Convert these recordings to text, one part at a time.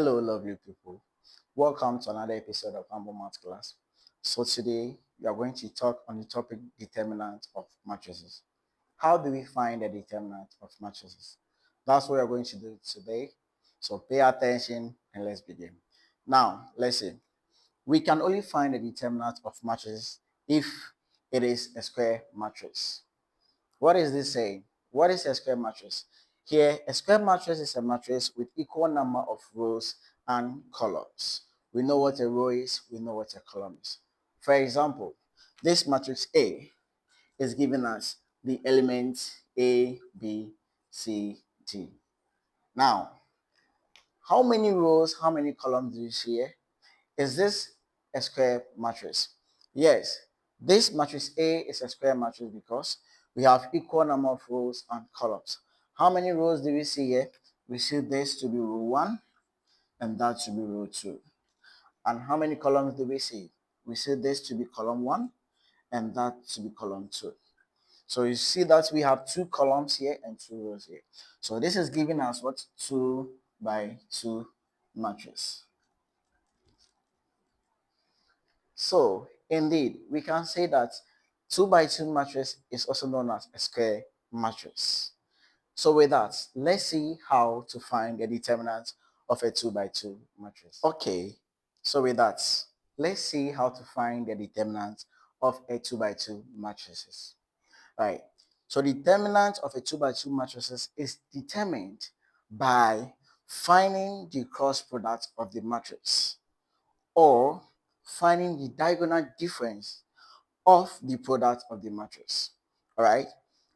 Hello, lovely people. Welcome to another episode of Humble Math Class. So today we are going to talk on the topic determinant of matrices. How do we find the determinant of matrices? That's what we are going to do today. So pay attention and let's begin. Now, let's see. We can only find the determinant of matrices if it is a square matrix. What is this saying? What is a square matrix? Here, a square matrix is a matrix with equal number of rows and columns. We know what a row is, we know what a column is. For example, this matrix A is given as the elements A, B, C, D. Now, how many rows, how many columns do you see here? Is this a square matrix? Yes, this matrix A is a square matrix because we have equal number of rows and columns. How many rows do we see here? We see this to be row 1 and that to be row 2. And how many columns do we see? We see this to be column 1 and that to be column 2. So you see that we have 2 columns here and 2 rows here. So this is giving us what? 2 by 2 matrix. So, indeed, we can say that 2 by 2 matrix is also known as a square matrix. So with that, let's see how to find the determinant of a 2 by 2 matrix. Okay, so with that, let's see how to find the determinant of a 2 by 2 matrices. Right. So the determinant of a 2 by 2 matrices is determined by finding the cross product of the matrix or finding the diagonal difference of the product of the matrix. All right.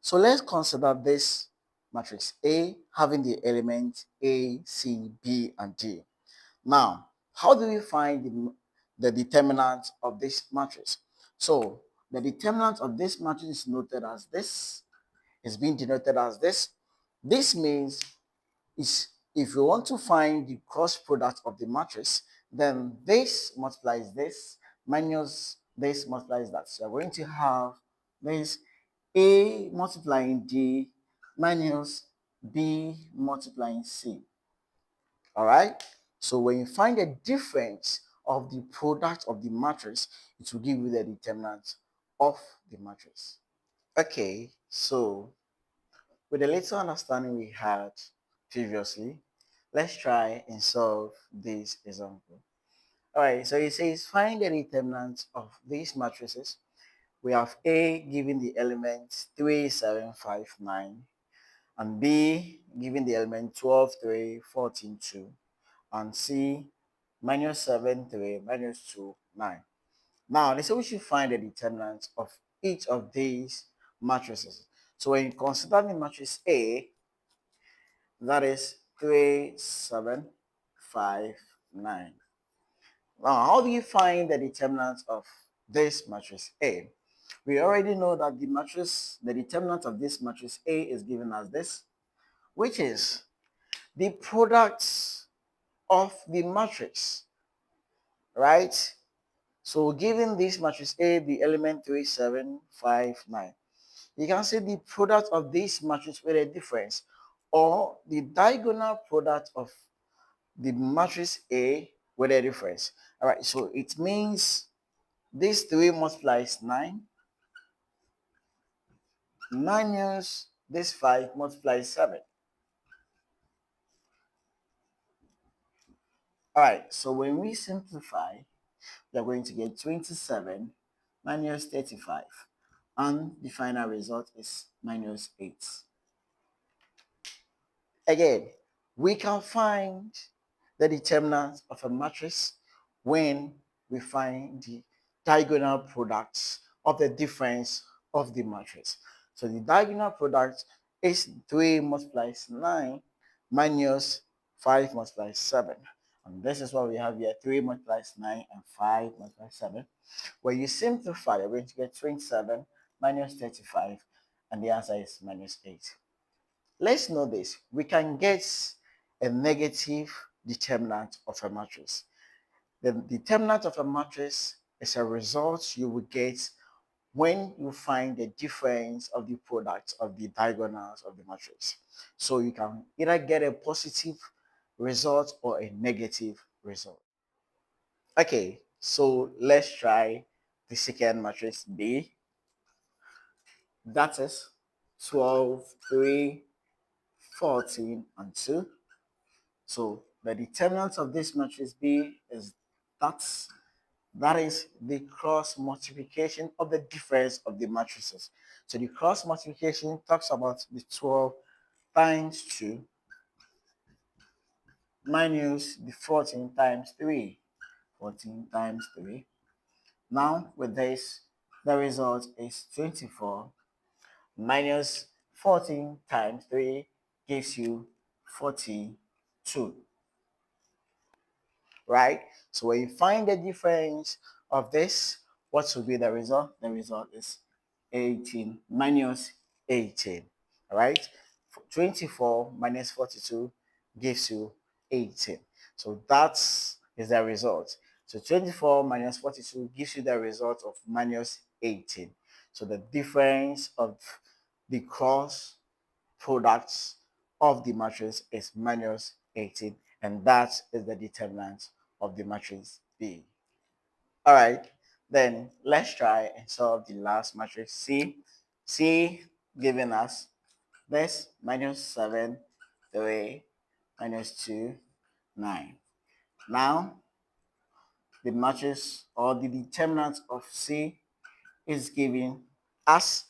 So let's consider this matrix A having the elements A, C, B, and D. Now, how do we find the determinant of this matrix? So the determinant of this matrix is noted as this, is being denoted as this. This means is if you want to find the cross product of the matrix, then this multiplies this minus this multiplies that. So you're going to have this A multiplying D minus B multiplying C. All right. So when you find the difference of the product of the matrix, it will give you the determinant of the matrix. Okay, so with the little understanding we had previously, let's try and solve this example. All right, so it says find the determinant of these matrices. We have A given the element 3, 7, 5, 9, and B given the element 12, 3, 14, 2, and C minus 7, 3, minus 2, 9. Now, they say we should find the determinant of each of these matrices. So when you consider the matrix A, that is 3, 7, 5, 9. Now, how do you find the determinant of this matrix A? We already know that the determinant of this matrix A is given as this, which is the product of the matrix, right? So given this matrix A, the element 3, 7, 5, 9, you can see the product of this matrix with a difference, or the diagonal product of the matrix A with a difference. All right, so it means this 3 multiplies 9 minus this 5 multiplies 7. All right, so when we simplify, we are going to get 27 minus 35, and the final result is minus 8. Again, we can find the determinant of a matrix when we find the diagonal products of the difference of the matrix. So the diagonal product is 3 multiplies 9 minus 5 multiplies 7. And this is what we have here, 3 multiplies 9 and 5 multiplies 7. When you simplify, you're going to get 27 minus 35, and the answer is minus 8. Let's know this. We can get a negative determinant of a matrix. The determinant of a matrix is a result you will get when you find the difference of the product of the diagonals of the matrix. So you can either get a positive result or a negative result. Okay, so let's try the second matrix B. That is 12, 3, 14, and 2. So the determinant of this matrix B is that's that is the cross multiplication of the difference of the matrices. So the cross multiplication talks about the 12 times 2 minus the 14 times 3. 14 times 3. Now with this, the result is 24 minus 14 times 3 gives you 42. Right? So when you find the difference of this, what will be the result? The result is 18 minus 18. All right? 24 minus 42 gives you 18. So that is the result. So 24 minus 42 gives you the result of minus 18. So the difference of the cross products of the matrix is minus 18, and that is the determinant of the matrix B. All right, then let's try and solve the last matrix C. C giving us this minus 7, 3, minus 2, 9. Now, the matrix or the determinant of C is given as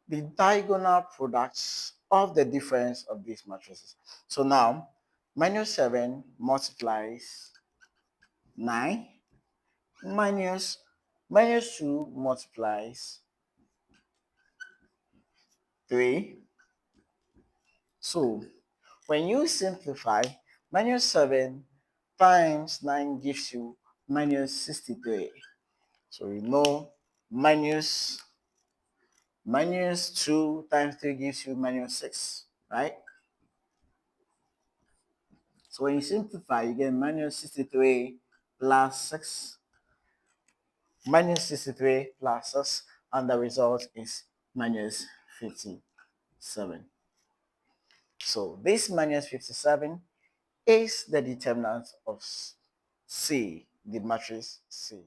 the diagonal products of the difference of these matrices. So now, minus 7 multiplies 9, minus minus 2 multiplies 3. So when you simplify, minus 7 times 9 gives you minus 63. So you know minus 2 times 3 gives you minus 6, right? So when you simplify, you get minus 63 plus 6, minus 63 plus 6, and the result is minus 57. So this minus 57 is the determinant of C, the matrix C.